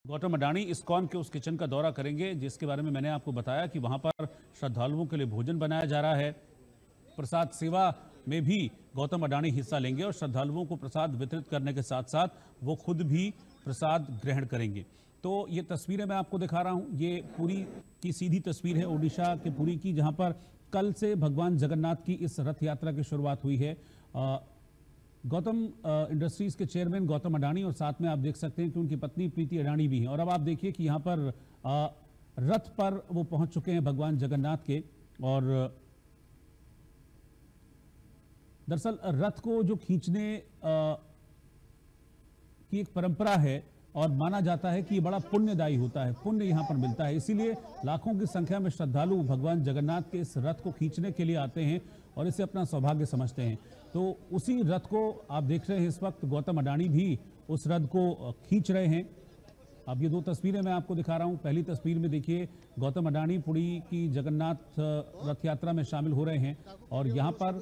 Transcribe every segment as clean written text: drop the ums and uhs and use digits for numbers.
Gautam Adani ISKCON के उस kitchen का दौरा करेंगे जिसके बारे में मैंने आपको बताया कि वहां पर श्रद्धालुओं के लिए भोजन बनाया जा रहा है। प्रसाद सेवा में भी गौतम अडानी हिस्सा लेंगे और श्रद्धालुओं को प्रसाद वितरित करने के साथ साथ वो खुद भी प्रसाद ग्रहण करेंगे। तो ये तस्वीरें मैं आपको दिखा रहा हूं, ये पुरी की सीधी तस्वीर है ओडिशा के पुरी की, जहां पर कल से भगवान जगन्नाथ की इस रथ यात्रा की शुरुआत हुई है। गौतम इंडस्ट्रीज के चेयरमैन गौतम अडानी और साथ में आप देख सकते हैं कि उनकी पत्नी प्रीति अडानी भी हैं। और अब आप देखिए कि यहाँ पर रथ पर वो पहुंच चुके हैं भगवान जगन्नाथ के। और दरअसल रथ को जो खींचने की एक परंपरा है और माना जाता है कि ये बड़ा पुण्यदायी होता है, पुण्य यहाँ पर मिलता है, इसीलिए लाखों की संख्या में श्रद्धालु भगवान जगन्नाथ के इस रथ को खींचने के लिए आते हैं और इसे अपना सौभाग्य समझते हैं। तो उसी रथ को आप देख रहे हैं इस वक्त गौतम अडानी भी उस रथ को खींच रहे हैं। अब ये दो तस्वीरें मैं आपको दिखा रहा हूं। पहली तस्वीर में देखिए गौतम अडानी पुरी की जगन्नाथ रथ यात्रा में शामिल हो रहे हैं और यहाँ पर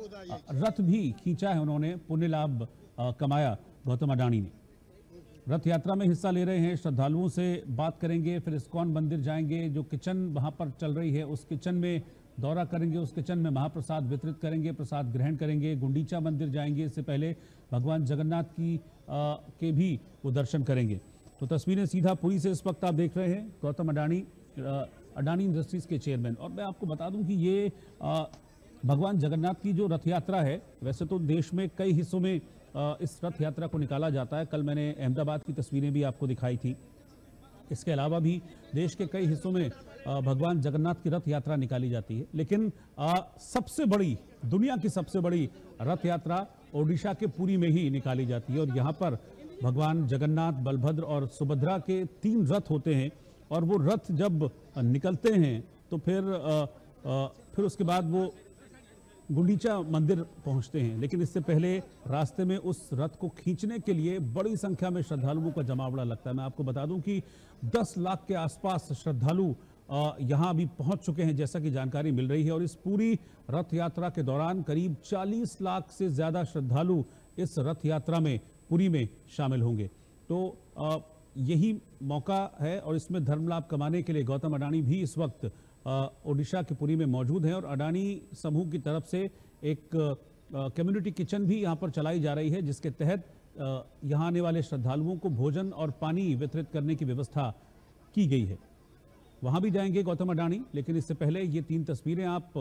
रथ भी खींचा है उन्होंने, पुण्य लाभ कमाया गौतम अडानी ने। रथ यात्रा में हिस्सा ले रहे हैं, श्रद्धालुओं से बात करेंगे, फिर इस्कॉन मंदिर जाएंगे, जो किचन वहां पर चल रही है उस किचन में दौरा करेंगे, उस किचन में महाप्रसाद वितरित करेंगे, प्रसाद ग्रहण करेंगे, गुंडीचा मंदिर जाएंगे, इससे पहले भगवान जगन्नाथ की के भी वो दर्शन करेंगे। तो तस्वीरें सीधा पुरी से इस वक्त आप देख रहे हैं, गौतम अडानी अडानी इंडस्ट्रीज के चेयरमैन। और मैं आपको बता दूं कि ये भगवान जगन्नाथ की जो रथ यात्रा है, वैसे तो देश में कई हिस्सों में इस रथ यात्रा को निकाला जाता है। कल मैंने अहमदाबाद की तस्वीरें भी आपको दिखाई थी। इसके अलावा भी देश के कई हिस्सों में भगवान जगन्नाथ की रथ यात्रा निकाली जाती है, लेकिन सबसे बड़ी, दुनिया की सबसे बड़ी रथ यात्रा ओडिशा के पुरी में ही निकाली जाती है। और यहाँ पर भगवान जगन्नाथ, बलभद्र और सुभद्रा के 3 रथ होते हैं और वो रथ जब निकलते हैं तो फिर उसके बाद वो गुंडीचा मंदिर पहुंचते हैं। लेकिन इससे पहले रास्ते में उस रथ को खींचने के लिए बड़ी संख्या में श्रद्धालुओं का जमावड़ा लगता है। मैं आपको बता दूं कि 10 लाख के आसपास श्रद्धालु यहां अभी पहुंच चुके हैं, जैसा कि जानकारी मिल रही है। और इस पूरी रथ यात्रा के दौरान करीब 40 लाख से ज्यादा श्रद्धालु इस रथ यात्रा में पुरी में शामिल होंगे। तो यही मौका है और इसमें धर्म लाभ कमाने के लिए गौतम अडानी भी इस वक्त ओडिशा के पुरी में मौजूद हैं। और अडानी समूह की तरफ से एक कम्युनिटी किचन भी यहां पर चलाई जा रही है, जिसके तहत यहां आने वाले श्रद्धालुओं को भोजन और पानी वितरित करने की व्यवस्था की गई है। वहां भी जाएंगे गौतम अडानी, लेकिन इससे पहले ये 3 तस्वीरें आप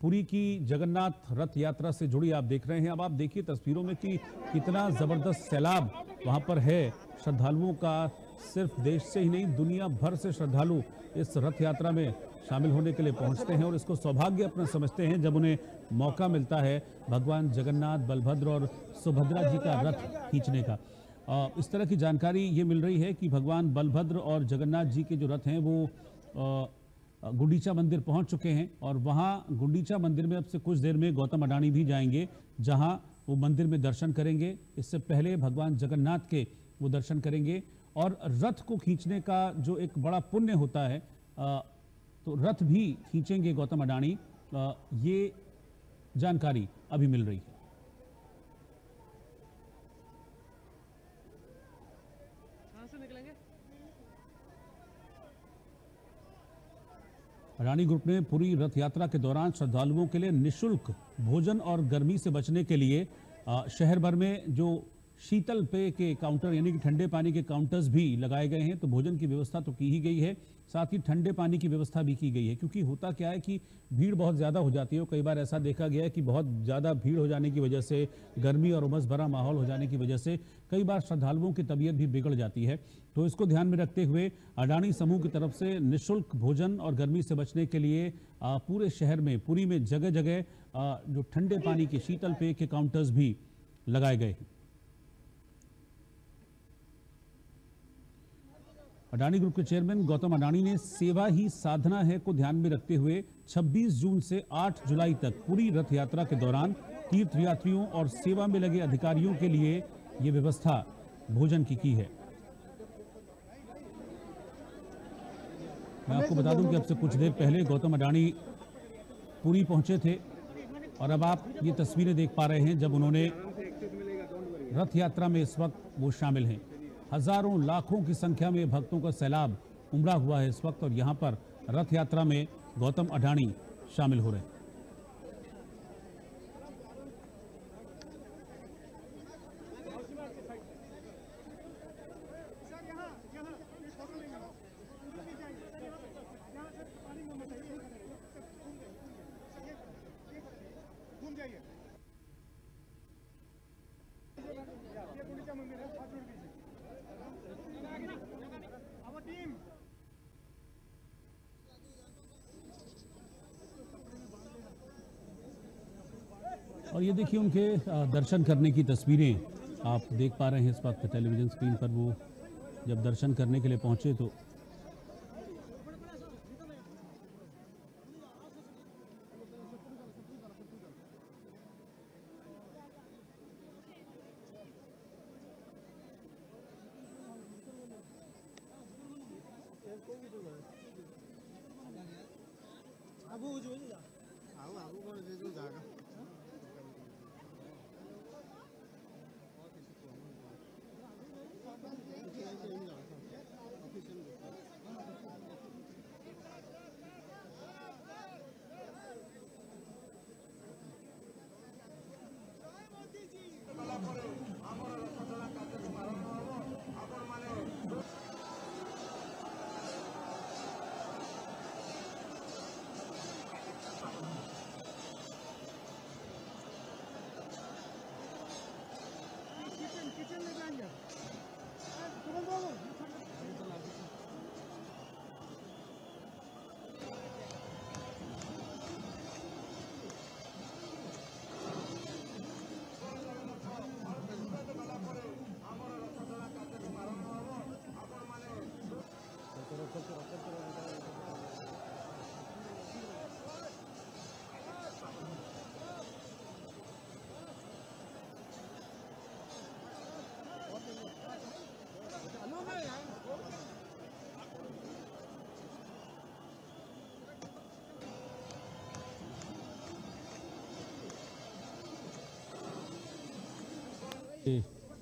पुरी की जगन्नाथ रथ यात्रा से जुड़ी आप देख रहे हैं। अब आप देखिए तस्वीरों में कि कितना जबरदस्त सैलाब वहां पर है श्रद्धालुओं का। सिर्फ देश से ही नहीं, दुनिया भर से श्रद्धालु इस रथ यात्रा में शामिल होने के लिए पहुंचते हैं और इसको सौभाग्य अपना समझते हैं जब उन्हें मौका मिलता है भगवान जगन्नाथ, बलभद्र और सुभद्रा जी का रथ खींचने का। इस तरह की जानकारी ये मिल रही है कि भगवान बलभद्र और जगन्नाथ जी के जो रथ हैं वो गुंडीचा मंदिर पहुंच चुके हैं। और वहां गुंडीचा मंदिर में अब से कुछ देर में गौतम अडानी भी जाएंगे, जहां वो मंदिर में दर्शन करेंगे। इससे पहले भगवान जगन्नाथ के वो दर्शन करेंगे। और रथ को खींचने का जो एक बड़ा पुण्य होता है, तो रथ भी खींचेंगे गौतम अडानी, ये जानकारी अभी मिल रही है। कहां से निकलेंगे? अडानी ग्रुप ने पूरी रथ यात्रा के दौरान श्रद्धालुओं के लिए निःशुल्क भोजन और गर्मी से बचने के लिए शहर भर में जो शीतल पेय के काउंटर यानी कि ठंडे पानी के काउंटर्स भी लगाए गए हैं। तो भोजन की व्यवस्था तो की ही गई है, साथ ही ठंडे पानी की व्यवस्था भी की गई है, क्योंकि होता क्या है कि भीड़ बहुत ज़्यादा हो जाती है। कई बार ऐसा देखा गया है कि बहुत ज़्यादा भीड़ हो जाने की वजह से, गर्मी और उमस भरा माहौल हो जाने की वजह से कई बार श्रद्धालुओं की तबीयत भी बिगड़ जाती है। तो इसको ध्यान में रखते हुए अडानी समूह की तरफ से निःशुल्क भोजन और गर्मी से बचने के लिए पूरे शहर में, पुरी में जगह जगह जो ठंडे पानी के, शीतल पेय के काउंटर्स भी लगाए गए हैं। अडानी ग्रुप के चेयरमैन गौतम अडानी ने सेवा ही साधना है को ध्यान में रखते हुए 26 जून से 8 जुलाई तक पूरी रथ यात्रा के दौरान तीर्थयात्रियों और सेवा में लगे अधिकारियों के लिए ये व्यवस्था भोजन की है। मैं आपको बता दूं कि अब से कुछ देर पहले गौतम अडानी पुरी पहुंचे थे और अब आप ये तस्वीरें देख पा रहे हैं जब उन्होंने रथ यात्रा में इस वक्त वो शामिल हैं। हजारों लाखों की संख्या में भक्तों का सैलाब उमड़ा हुआ है इस वक्त, और यहाँ पर रथ यात्रा में गौतम अडानी शामिल हो रहे हैं। और ये देखिए उनके दर्शन करने की तस्वीरें आप देख पा रहे हैं इस वक्त टेलीविजन स्क्रीन पर। वो जब दर्शन करने के लिए पहुंचे तो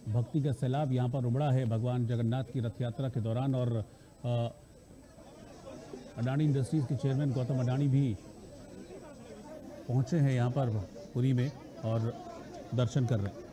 भक्ति का सैलाब यहाँ पर उमड़ा है भगवान जगन्नाथ की रथ यात्रा के दौरान। और अडानी इंडस्ट्रीज के चेयरमैन गौतम अडानी भी पहुँचे हैं यहाँ पर पुरी में और दर्शन कर रहे हैं।